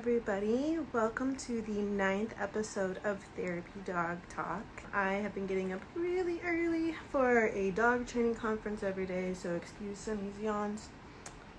everybody. Welcome to the 9th episode of Therapy Dog Talk. I have been getting up really early for a dog training conference every day, so excuse Sunny's yawns.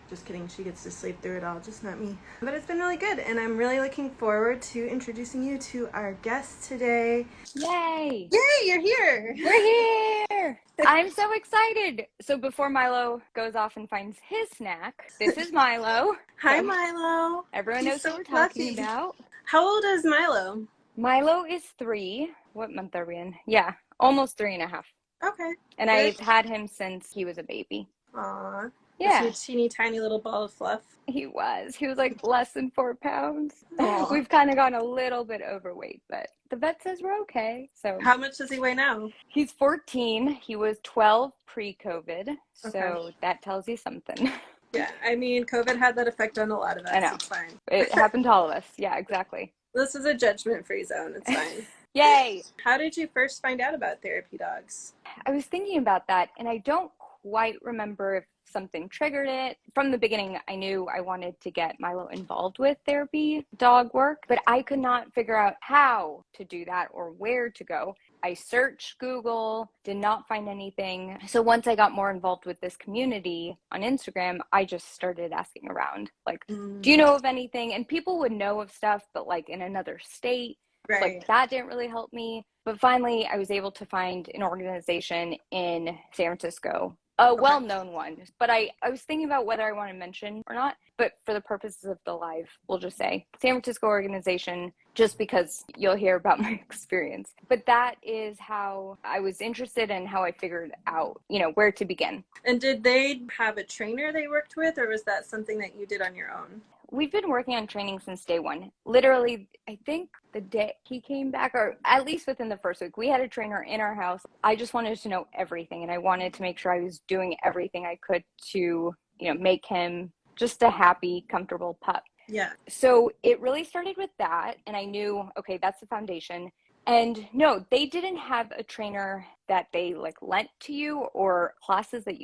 Just kidding, she gets to sleep through it all, just not me. But it's been really good, and I'm really looking forward to introducing you to our guest today. Yay! Yay, you're here! We're here! I'm so excited! So before Milo goes off and finds his snack, this is Milo. Hi, So Milo. everyone He's knows so what we're talking fluffy. about. How old is Milo? Milo is 3. What month are we in? Yeah, almost 3.5. Okay. And Good. I've had him since he was a baby. Aw. Yeah. Is he a teeny tiny little ball of fluff? He was like less than 4 pounds. Aw. We've kind of gone a little bit overweight, but the vet says we're okay. So How much does he weigh now? he's 14. He was 12 pre-COVID. So Okay. that tells you something. Yeah, I mean, COVID had that effect on a lot of us. I know. It's fine. It happened to all of us. Yeah, exactly. This is a judgment-free zone. It's fine. Yay! How did you first find out about therapy dogs? I was thinking about that, and I don't quite remember if something triggered it. From the beginning, I knew I wanted to get Milo involved with therapy dog work, but I could not figure out how to do that or where to go. I searched Google, did not find anything. So once I got more involved with this community on Instagram, I just started asking around, like, do you know of anything? And people would know of stuff, but like in another state. Right. Like that didn't really help me. But finally, I was able to find an organization in San Francisco, a well-known one. But I was thinking about whether I want to mention or not. But for the purposes of the live, we'll just say San Francisco organization, just because you'll hear about my experience. But that is how I was interested and how I figured out, where to begin. And did they have a trainer they worked with, or was that something that you did on your own? We've been working on training since day one. Literally, I think the day he came back, or at least within the first week, we had a trainer in our house. I just wanted to know everything, and I wanted to make sure I was doing everything I could to, make him just a happy, comfortable pup. Yeah. So it really started with that, and I knew, okay, that's the foundation. And no, they didn't have a trainer that they lent to you or classes that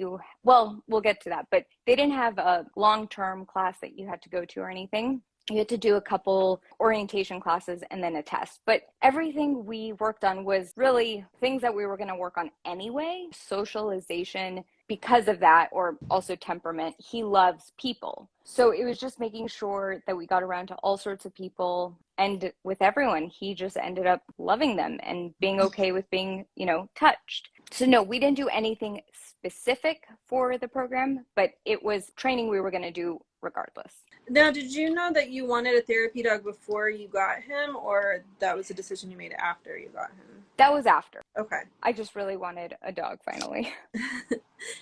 we'll get to that, but they didn't have a long-term class that you had to go to or anything. You had to do a couple orientation classes and then a test. But everything we worked on was really things that we were going to work on anyway. Socialization, because of that, or also temperament, he loves people. So it was just making sure that we got around to all sorts of people. And with everyone, he just ended up loving them and being okay with being, touched. So no, we didn't do anything specific for the program, but it was training we were going to do regardless. Now, did you know that you wanted a therapy dog before you got him, or that was a decision you made after you got him? That was after. Okay. I just really wanted a dog finally.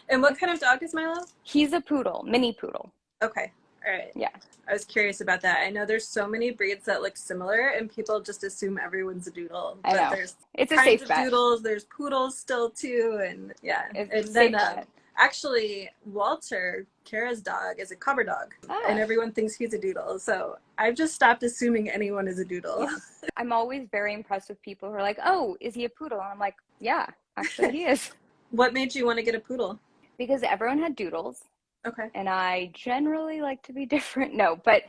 And what kind of dog is Milo? He's a poodle, mini poodle. Okay. All right. Yeah. I was curious about that. I know there's so many breeds that look similar, and people just assume everyone's a doodle. I know. There's it's a kinds safe of bet. Doodles. There's poodles still too, and yeah. It's and a then safe bet. actually, Walter, Kara's dog, is a cover dog, and everyone thinks he's a doodle. So I've just stopped assuming anyone is a doodle. Yeah. I'm always very impressed with people who are like, "Oh, is he a poodle?" And I'm like, "Yeah, actually, he is." What made you want to get a poodle? Because everyone had doodles. Okay. And I generally like to be different. No, but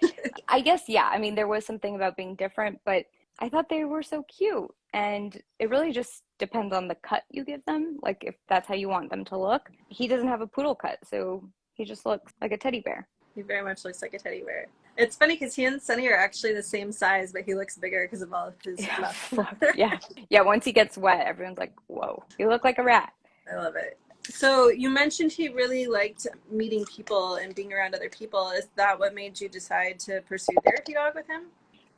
I guess, yeah, I mean, there was something about being different, but I thought they were so cute. And it really just depends on the cut you give them, like if that's how you want them to look. He doesn't have a poodle cut, so he just looks like a teddy bear. He very much looks like a teddy bear. It's funny because he and Sunny are actually the same size, but he looks bigger because of all of his fluff. Yeah, once he gets wet, everyone's like, whoa, you look like a rat. I love it. So you mentioned he really liked meeting people and being around other people. Is that what made you decide to pursue therapy dog with him?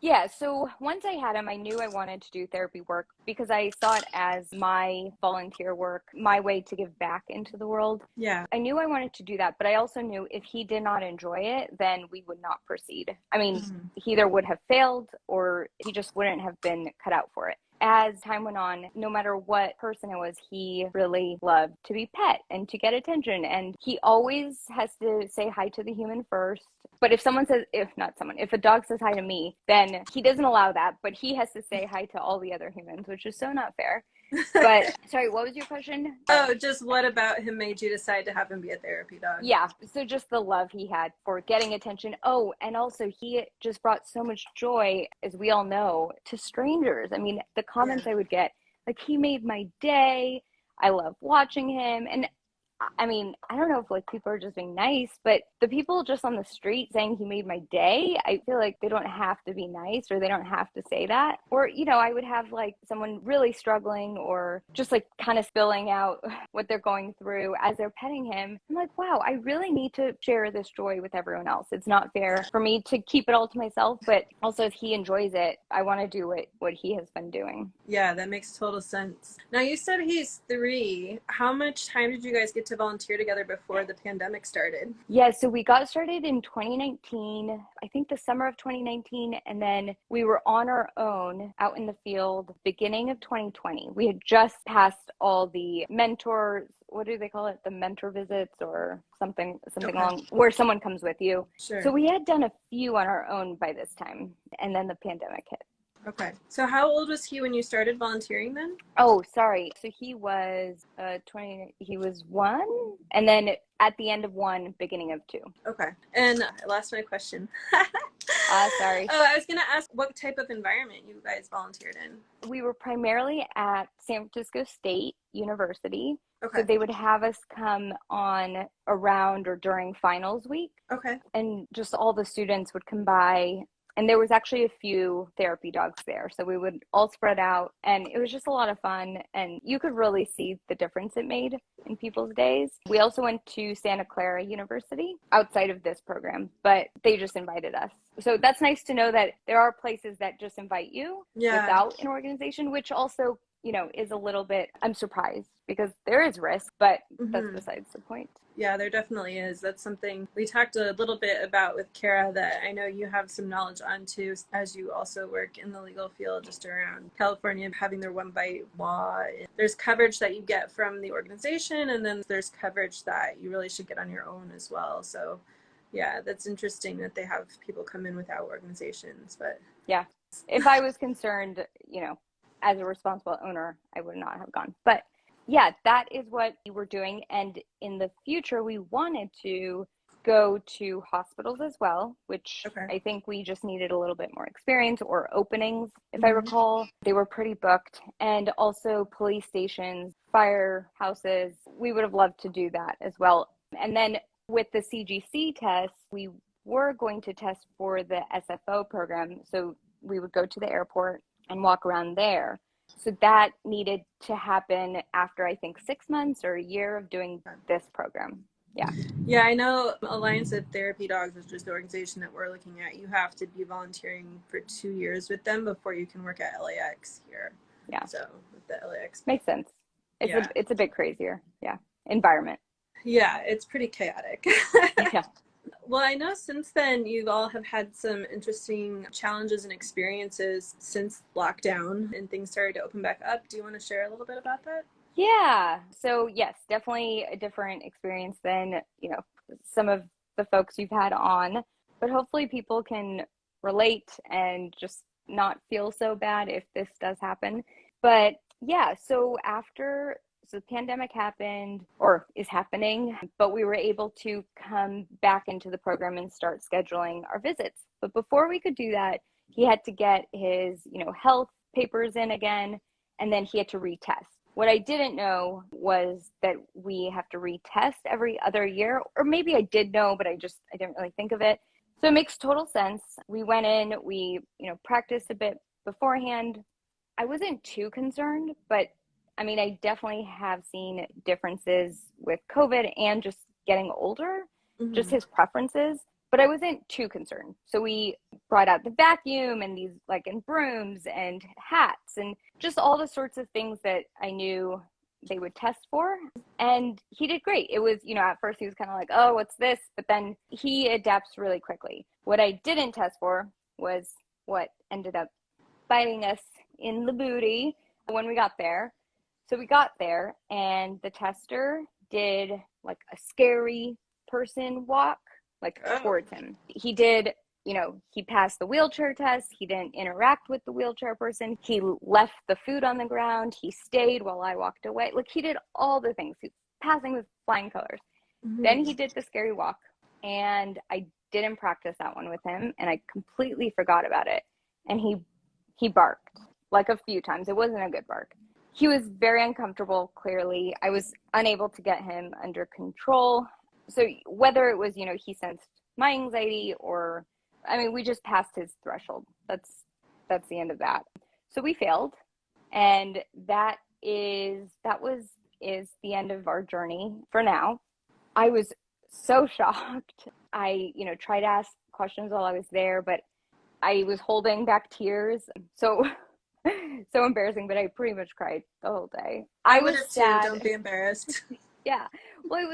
Yeah, so once I had him, I knew I wanted to do therapy work because I saw it as my volunteer work, my way to give back into the world. Yeah. I knew I wanted to do that, but I also knew if he did not enjoy it, then we would not proceed. I mean, he either would have failed or he just wouldn't have been cut out for it. As time went on, no matter what person it was, he really loved to be pet and to get attention. And he always has to say hi to the human first. But if a dog says hi to me, then he doesn't allow that. But he has to say hi to all the other humans, which is so not fair. But sorry, what was your question? Oh, just what about him made you decide to have him be a therapy dog? Yeah, so just the love he had for getting attention. Oh, and also he just brought so much joy, as we all know, to strangers. I mean, the comments I would get, like, he made my day. I love watching him. And I mean, I don't know if like people are just being nice, but the people just on the street saying he made my day, I feel like they don't have to be nice or they don't have to say that. Or, you know, I would have like someone really struggling or just like kind of spilling out what they're going through as they're petting him. I'm like, wow, I really need to share this joy with everyone else. It's not fair for me to keep it all to myself, but also if he enjoys it, I want to do what he has been doing. Yeah, that makes total sense. Now, you said he's 3. How much time did you guys get to volunteer together before the pandemic started? Yeah, so we got started in 2019, I think the summer of 2019, and then we were on our own out in the field beginning of 2020. We had just passed all the mentors, what do they call it? The mentor visits or something along where someone comes with you. Sure. So we had done a few on our own by this time, and then the pandemic hit. Okay. So how old was he when you started volunteering then? Oh, sorry. So he was 20, he was 1, and then at the end of 1, beginning of 2. Okay. And I lost my question. Sorry. Oh, I was going to ask what type of environment you guys volunteered in. We were primarily at San Francisco State University. Okay. So they would have us come on around or during finals week. Okay. And just all the students would come by. And there was actually a few therapy dogs there. So we would all spread out and it was just a lot of fun. And you could really see the difference it made in people's days. We also went to Santa Clara University outside of this program, but they just invited us. So that's nice to know that there are places that just invite you without an organization, which also, you know, is a little bit, I'm surprised because there is risk, but that's besides the point. Yeah, there definitely is. That's something we talked a little bit about with Kara that I know you have some knowledge on too, as you also work in the legal field just around California having their one bite law. There's coverage that you get from the organization, and then there's coverage that you really should get on your own as well. So yeah, that's interesting that they have people come in without organizations. But yeah, if I was concerned, you know, as a responsible owner, I would not have gone. But yeah, that is what we were doing. And in the future, we wanted to go to hospitals as well, which I think we just needed a little bit more experience or openings. If I recall, they were pretty booked. And also police stations, firehouses, we would have loved to do that as well. And then with the CGC test, we were going to test for the SFO program. So we would go to the airport and walk around there. So that needed to happen after, I think, 6 months or a year of doing this program. Yeah. Yeah, I know Alliance of Therapy Dogs is just the organization that we're looking at. You have to be volunteering for 2 years with them before you can work at LAX here. Yeah. So with the LAX. Makes sense. It's a bit crazier. Yeah. Environment. Yeah, it's pretty chaotic. Yeah. Well, I know since then you all have had some interesting challenges and experiences since lockdown and things started to open back up. Do you want to share a little bit about that? Yeah. So yes, definitely a different experience than, you know, some of the folks you've had on, but hopefully people can relate and just not feel so bad if this does happen. But yeah, so the pandemic happened or is happening, but we were able to come back into the program and start scheduling our visits. But before we could do that, he had to get his, you know, health papers in again, and then he had to retest. What I didn't know was that we have to retest every other year, or maybe I did know, but I didn't really think of it. So it makes total sense. We went in, we, you know, practiced a bit beforehand. I wasn't too concerned, but I mean, I definitely have seen differences with COVID and just getting older, just his preferences, but I wasn't too concerned. So we brought out the vacuum and these and brooms and hats and just all the sorts of things that I knew they would test for. And he did great. It was, you know, at first he was kind of like, oh, what's this? But then he adapts really quickly. What I didn't test for was what ended up biting us in the booty when we got there. So we got there and the tester did like a scary person walk towards him. He did he passed the wheelchair test. He didn't interact with the wheelchair person. He left the food on the ground. He stayed while I walked away. Like, he did all the things. He was passing with flying colors. Mm-hmm. Then he did the scary walk, and I didn't practice that one with him, and I completely forgot about it. And he barked like a few times. It wasn't a good bark. He was very uncomfortable, clearly. I was unable to get him under control. So whether it was, he sensed my anxiety or, we just passed his threshold. That's the end of that. So we failed. And that is the end of our journey for now. I was so shocked. I, tried to ask questions while I was there, but I was holding back tears. So embarrassing, but I pretty much cried the whole day. I would have too. Don't be embarrassed. Yeah. Well,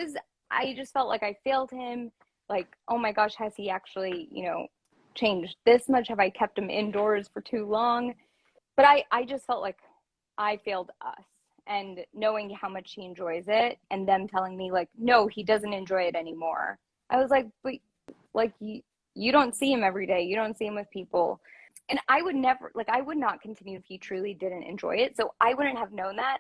I just felt like I failed him. Like, oh my gosh, has he actually, changed this much? Have I kept him indoors for too long? But I just felt like I failed us. And knowing how much he enjoys it, and them telling me, like, no, he doesn't enjoy it anymore. I was like, but, like, you don't see him every day. You don't see him with people. And I would not continue if he truly didn't enjoy it. So I wouldn't have known that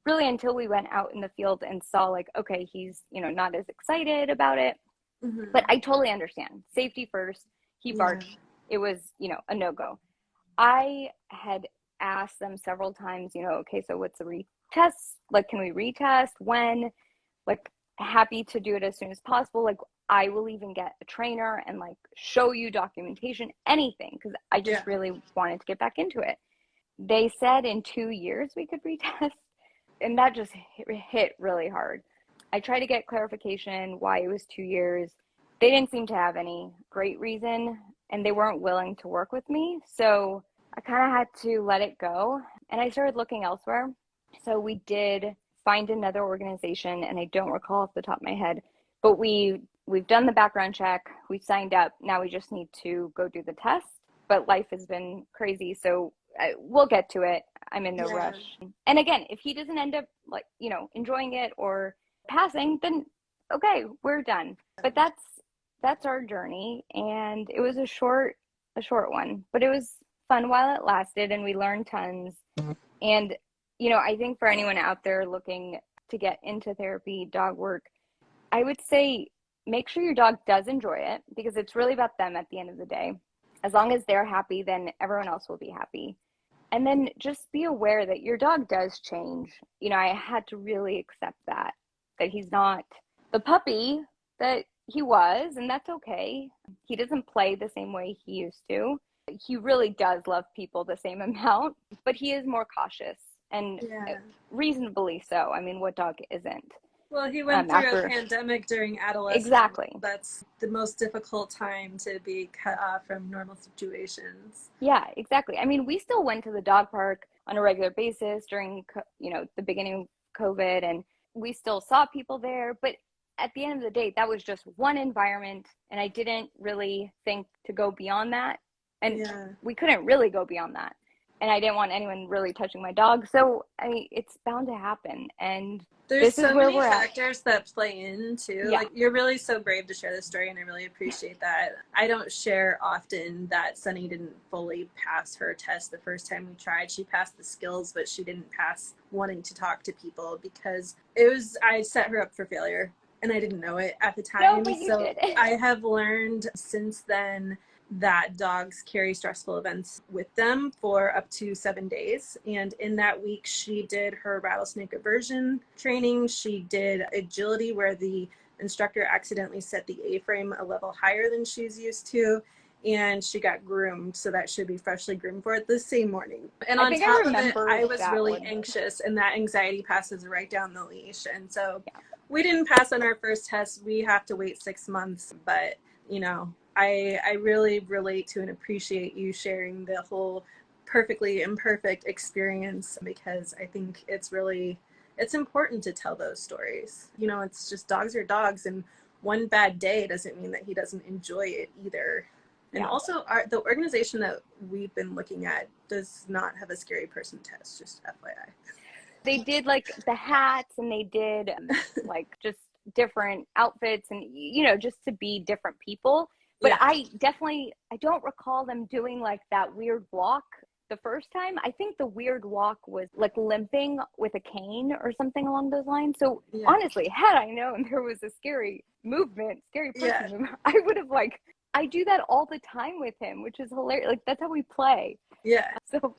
really until we went out in the field and saw, like, okay, he's, not as excited about it. Mm-hmm. But I totally understand. Safety first. He barked. Yeah. It was, a no-go. I had asked them several times, okay, so what's the retest? Like, can we retest? When? Like, happy to do it as soon as possible. Like, I will even get a trainer and, like, show you documentation, anything, because I just really wanted to get back into it. They said in 2 years we could retest, and that just hit really hard. I tried to get clarification why it was 2 years. They didn't seem to have any great reason, and they weren't willing to work with me. So I kind of had to let it go, and I started looking elsewhere. So we did find another organization, and I don't recall off the top of my head, but we've done the background check. We've signed up. Now we just need to go do the test. But life has been crazy, so we'll get to it. I'm in no rush. And again, if he doesn't end up, like, enjoying it or passing, then okay, we're done. But that's our journey, and it was a short one, but it was fun while it lasted, and we learned tons. And I think for anyone out there looking to get into therapy, dog work, I would say make sure your dog does enjoy it, because it's really about them at the end of the day. As long as they're happy, then everyone else will be happy. And then just be aware that your dog does change. I had to really accept that he's not the puppy that he was, and that's okay. He doesn't play the same way he used to. He really does love people the same amount, but he is more cautious, and reasonably so. What dog isn't? Well, he went through a pandemic during adolescence. Exactly. That's the most difficult time to be cut off from normal situations. Yeah, exactly. We still went to the dog park on a regular basis during, the beginning of COVID, and we still saw people there. But at the end of the day, that was just one environment, and I didn't really think to go beyond that. And we couldn't really go beyond that. And I didn't want anyone really touching my dog. So, it's bound to happen. And there's so many factors that play in, too. Yeah. Like, you're really so brave to share this story, and I really appreciate that. I don't share often that Sunny didn't fully pass her test the first time we tried. She passed the skills, but she didn't pass wanting to talk to people, because I set her up for failure, and I didn't know it at the time. No, but you did. I have learned since then that dogs carry stressful events with them for up to 7 days. And in that week, she did her rattlesnake aversion training. She did agility, where the instructor accidentally set the A-frame a level higher than she's used to. And she got groomed, so that should be freshly groomed for it the same morning. And on top of it, I was really anxious, and that anxiety passes right down the leash. And so we didn't pass on our first test. We have to wait 6 months, but I really relate to and appreciate you sharing the whole perfectly imperfect experience, because I think it's important to tell those stories. It's just, dogs are dogs, and one bad day doesn't mean that he doesn't enjoy it either. And also, the organization that we've been looking at does not have a scary person test, just FYI. They did, like, the hats, and they did, like, just different outfits, and, just to be different people. But Yeah. I don't recall them doing like that weird walk the first time. I think the weird walk was like limping with a cane or something along those lines. So Yeah. honestly, had I known there was a scary Yeah. person movement, I would have I do that all the time with him, which is hilarious. Like that's how we play. Yeah. So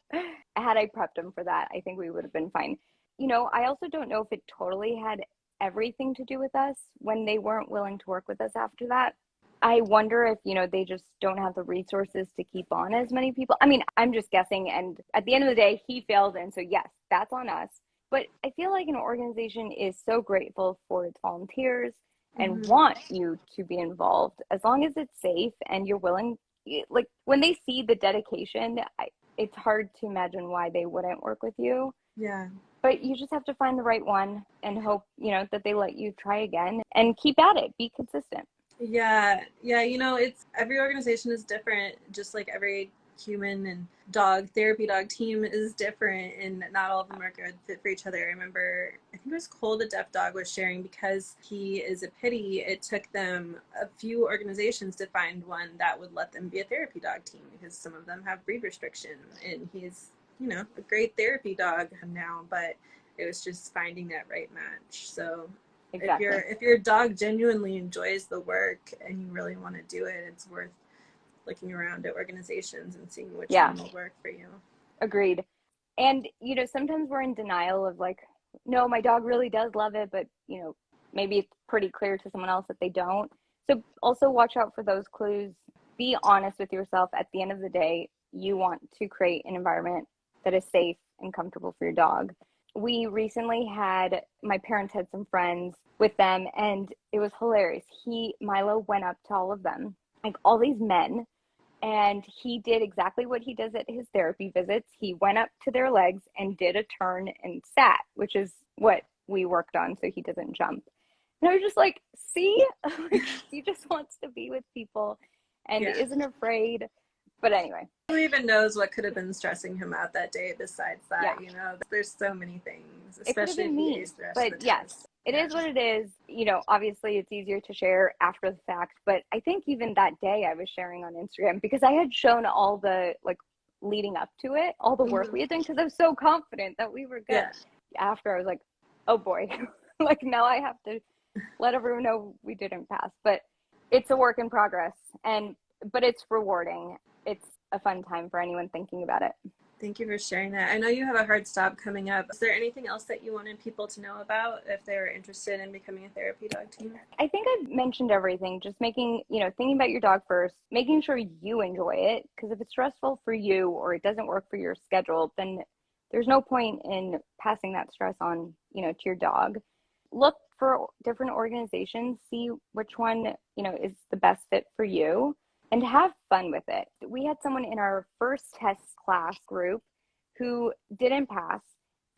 had I prepped him for that, I think we would have been fine. I also don't know if it totally had everything to do with us when they weren't willing to work with us after that. I wonder if, they just don't have the resources to keep on as many people. I mean, I'm just guessing. And at the end of the day, he failed. And so, yes, that's on us. But I feel like an organization is so grateful for its volunteers and want you to be involved as long as it's safe and you're willing. Like when they see the dedication, it's hard to imagine why they wouldn't work with you. Yeah. But you just have to find the right one and hope, that they let you try again and keep at it. Be consistent. Yeah. Yeah. It's every organization is different, just like every human and therapy dog team is different, and not all of them are good fit for each other. I remember, I think it was Cole the deaf dog was sharing, because he is a pity, it took them a few organizations to find one that would let them be a therapy dog team, because some of them have breed restriction, and he's a great therapy dog now, but it was just finding that right match. So exactly. if your dog genuinely enjoys the work and you really want to do it, it's worth looking around at organizations and seeing which one will work for you. Agreed. And sometimes we're in denial of no, my dog really does love it, but maybe it's pretty clear to someone else that they don't. So also watch out for those clues. Be honest with yourself. At the end of the day, you want to create an environment that is safe and comfortable for your dog. We recently my parents had some friends with them, and it was hilarious. Mylo went up to all of them, like all these men, and he did exactly what he does at his therapy visits. He went up to their legs and did a turn and sat, which is what we worked on so he doesn't jump. And I was just like, see, he just wants to be with people and isn't afraid. But anyway. Who even knows what could have been stressing him out that day besides that, There's so many things, especially if he is stressed. But yes, it is what it is. Obviously it's easier to share after the fact, but I think even that day I was sharing on Instagram because I had shown all the leading up to it, all the work we had done, because I was so confident that we were good. Yeah. After I was like, oh boy, now I have to let everyone know we didn't pass. But it's a work in progress, but it's rewarding. It's a fun time for anyone thinking about it. Thank you for sharing that. I know you have a hard stop coming up. Is there anything else that you wanted people to know about if they were interested in becoming a therapy dog team? I think I've mentioned everything. Just thinking about your dog first, making sure you enjoy it. Because if it's stressful for you or it doesn't work for your schedule, then there's no point in passing that stress on, to your dog. Look for different organizations, see which one, is the best fit for you, and have fun with it. We had someone in our first test class group who didn't pass,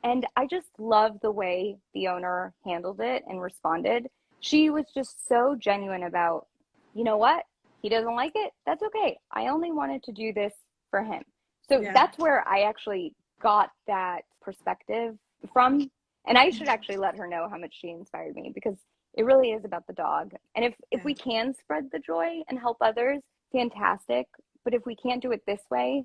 and I just love the way the owner handled it and responded. She was just so genuine about, you know what? He doesn't like it. That's okay. I only wanted to do this for him. So that's where I actually got that perspective from. And I should actually let her know how much she inspired me, because it really is about the dog. And if we can spread the joy and help others, fantastic. But if we can't do it this way,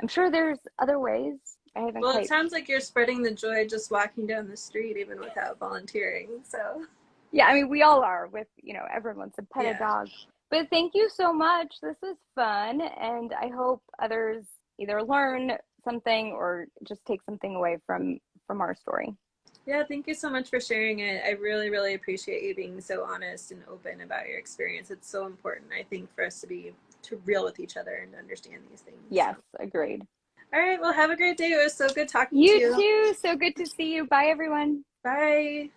I'm sure there's other ways. It sounds like you're spreading the joy just walking down the street, even without volunteering. So yeah, I mean, we all are with, everyone wants to pet a dog. But thank you so much. This was fun. And I hope others either learn something or just take something away from our story. Yeah, thank you so much for sharing it. I really, really appreciate you being so honest and open about your experience. It's so important, I think, for us to be real with each other and to understand these things. Yes, agreed. All right, well, have a great day. It was so good talking to you. You too. So good to see you. Bye, everyone. Bye.